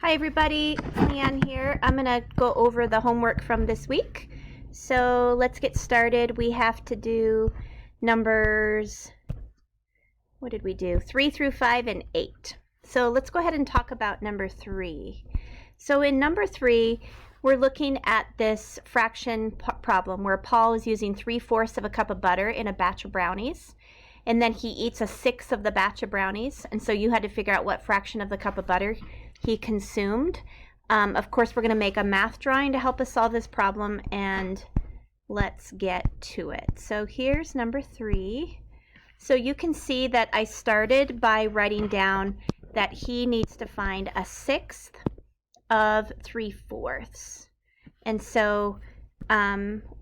Hi everybody, Leanne here. I'm going to go over the homework from this week. So let's get started. We have to do numbers, what did we do? 3 through 5 and 8. So let's go ahead and talk about number 3. So in number 3, we're looking at this fraction problem where Paul is using 3/4 of a cup of butter in a batch of brownies. And then he eats a sixth of the batch of brownies. And so you had to figure out what fraction of the cup of butter he consumed. Of course, we're going to make a math drawing to help us solve this problem, and let's get to it. So here's number 3. So you can see that I started by writing down that he needs to find a sixth of 3/4. And so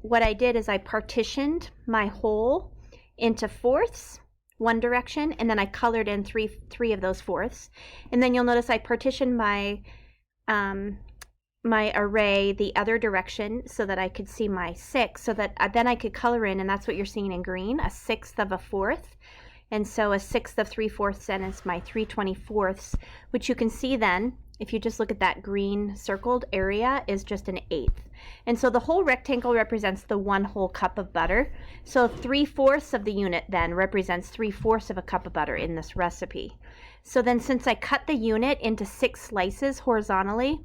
what I did is I partitioned my whole into fourths, one direction, and then I colored in three of those fourths. And then you'll notice I partitioned my my array the other direction so that I could see my sixth, so that then I could color in, and that's what you're seeing in green, a sixth of a fourth. And so a sixth of 3/4 then is my 3/24, which you can see then, if you just look at that green circled area, is just an eighth. And so the whole rectangle represents the one whole cup of butter. So 3/4 of the unit then represents 3/4 of a cup of butter in this recipe. So then since I cut the unit into 6 slices horizontally,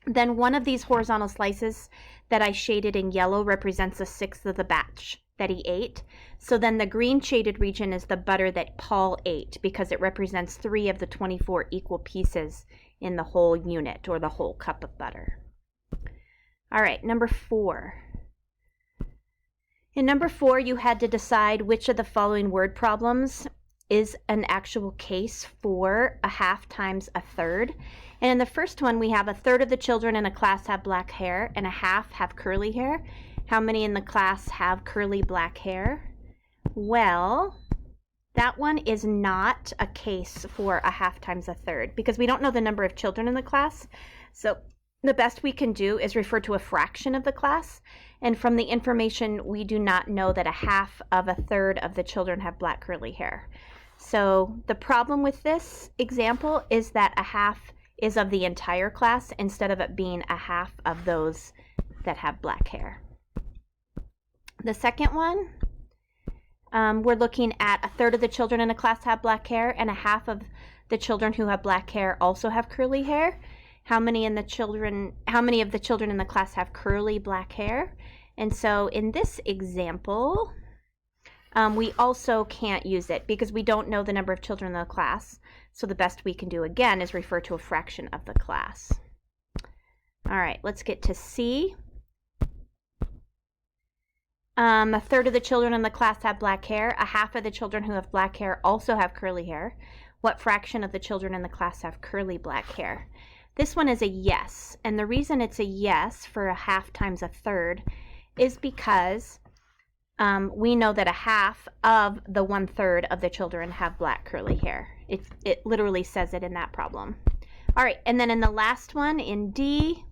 then one of these horizontal slices that I shaded in yellow represents a sixth of the batch that he ate. So then the green shaded region is the butter that Paul ate, because it represents 3 of the 24 equal pieces in the whole unit, or the whole cup of butter. All right, number 4. In number 4, you had to decide which of the following word problems is an actual case for a half times a third. And in the first one, we have a third of the children in a class have black hair and a half have curly hair. How many in the class have curly black hair? Well, that one is not a case for a half times a third, because we don't know the number of children in the class. So the best we can do is refer to a fraction of the class. And from the information, we do not know that a half of a third of the children have black curly hair. So the problem with this example is that a half is of the entire class instead of it being a half of those that have black hair. The second one, we're looking at a third of the children in a class have black hair and a half of the children who have black hair also have curly hair. How many of the children in the class have curly black hair? And so in this example, we also can't use it because we don't know the number of children in the class. So the best we can do again is refer to a fraction of the class. All right, let's get to C. A third of the children in the class have black hair. A half of the children who have black hair also have curly hair. What fraction of the children in the class have curly black hair? This one is a yes, and the reason it's a yes for a half times a third is because we know that a half of the 1/3 of the children have black curly hair. It literally says it in that problem. All right, and then in the last one, in D,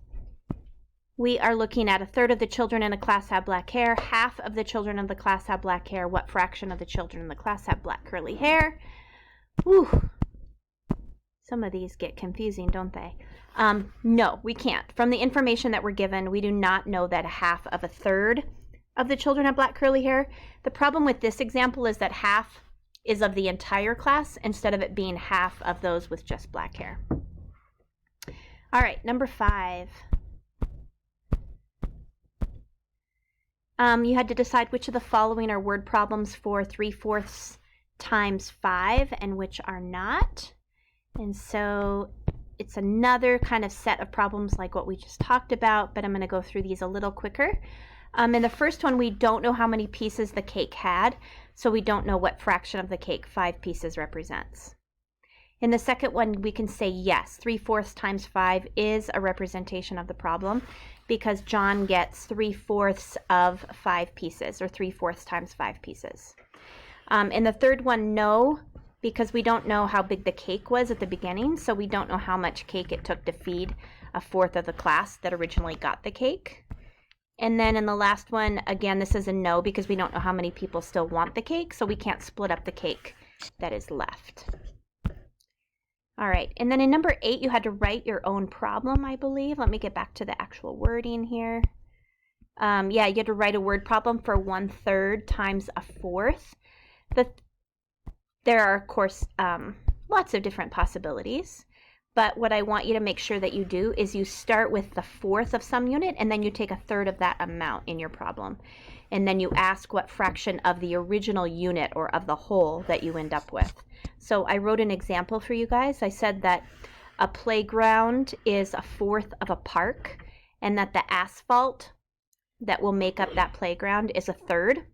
we are looking at a third of the children in a class have black hair. Half of the children in the class have black hair. What fraction of the children in the class have black curly hair? Whew. Some of these get confusing, don't they? No, we can't. From the information that we're given, we do not know that a half of a third of the children have black curly hair. The problem with this example is that half is of the entire class instead of it being half of those with just black hair. All right, number 5. You had to decide which of the following are word problems for 3/4 times 5 and which are not. And so it's another kind of set of problems like what we just talked about, but I'm going to go through these a little quicker. In the first one, we don't know how many pieces the cake had, so we don't know what fraction of the cake 5 pieces represents. In the second one, we can say yes, 3/4 times 5 is a representation of the problem because John gets 3/4 of 5 pieces, or 3/4 times 5 pieces. In the third one, no, because we don't know how big the cake was at the beginning, so we don't know how much cake it took to feed a fourth of the class that originally got the cake. And then in the last one, again, this is a no because we don't know how many people still want the cake, so we can't split up the cake that is left. All right, and then in number 8, you had to write your own problem, I believe. Let me get back to the actual wording here. Yeah, you had to write a word problem for 1/3 times a fourth. There are, of course, lots of different possibilities, but what I want you to make sure that you do is you start with the fourth of some unit, and then you take 1/3 of that amount in your problem. And then you ask what fraction of the original unit or of the whole that you end up with. So I wrote an example for you guys. I said that a playground is 1/4 of a park, and that the asphalt that will make up that playground is 1/3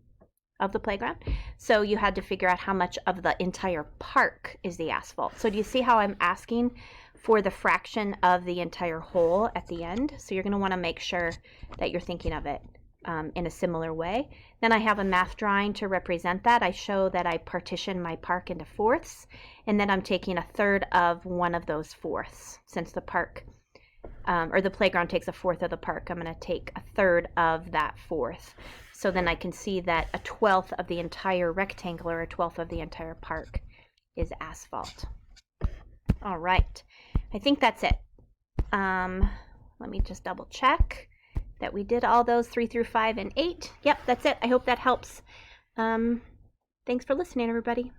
of the playground. So you had to figure out how much of the entire park is the asphalt. So do you see how I'm asking for the fraction of the entire whole at the end? So you're going to want to make sure that you're thinking of it in a similar way. Then I have a math drawing to represent that. I show that I partition my park into fourths, and then I'm taking 1/3 of one of those fourths. Since the park or the playground takes 1/4 of the park, I'm going to take 1/3 of that fourth. So then I can see that 1/12 of the entire rectangle or 1/12 of the entire park is asphalt. All right, I think that's it. Let me just double check that we did all those 3 through 5 and 8. Yep, that's it. I hope that helps. Thanks for listening, everybody.